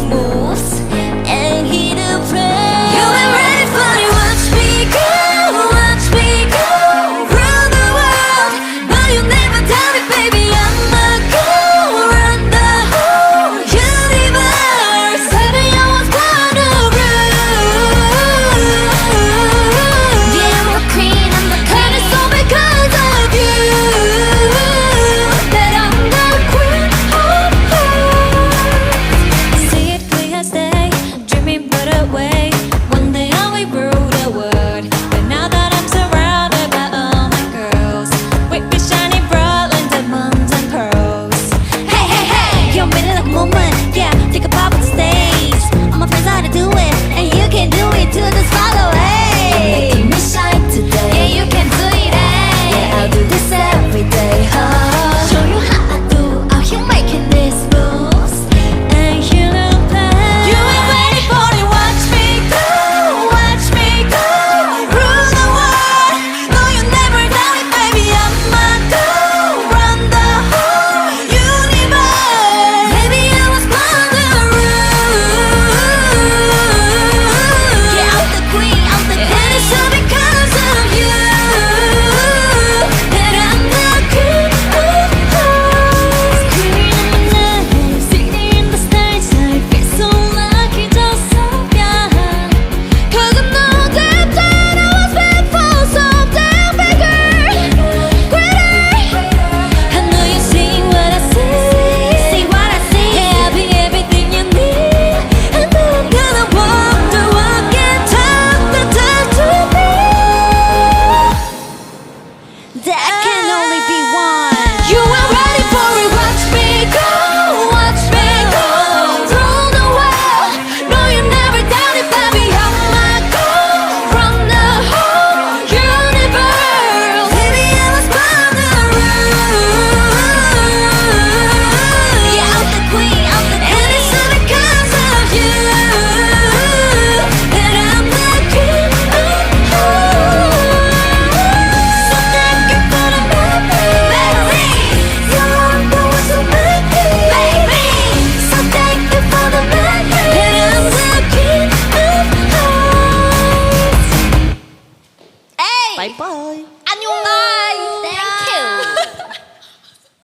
moves and hit the press. You ain't ready for it. Watch me go, watch me go run the world. But you never tell me, baby, I'ma go run the whole universe. Baby, I was born to rule. Yeah, I'm a queen, I'm the queen. And it's all because of you that I'm the queen of hearts. See it clear as day, dreaming but away. One day I will rule the world. But now that I'm surrounded by all my girls, we be shining bright like diamonds and pearls. Hey, hey, hey, you're made like a moment. Yeah, think about the stage. All my friends how to do it, and you can do it too. Just follow. Hey, you're making me shine today. Yeah, you can do it. Hey, yeah, I'll do this every day. Oh, show you how I do. Out here making these moves, and you know that you ain't ready for it. Watch me go, watch me go rule the world. No, you never doubt it, baby. I'ma go run the whole universe. Baby, I was born to rule. Yeah, I'm the queen, I'm the queen. And it's all because of you that I'm the queen of hearts. Queen of my life, sitting in the stage, I feel so lucky, just so young. 'Cause I know deep down I was meant for something bigger, greater. I know you see what I see what I see. Yeah, I'll be everything you need. I know I'm gonna walk the walk and talk the talk to me. That can only be one. You are ready for it. Watch me go, watch me go rule the world. No, you never doubt it, baby. I'ma go run the whole universe. Baby, I was born to rule. Yeah, I'm the queen, I'm the queen. And it's all because of you that I'm the queen of hearts. So thank you for the memory. You're the one to make me, baby. So thank you for the memory. That I'm the queen of hearts. Hey, Bye bye. 안녕.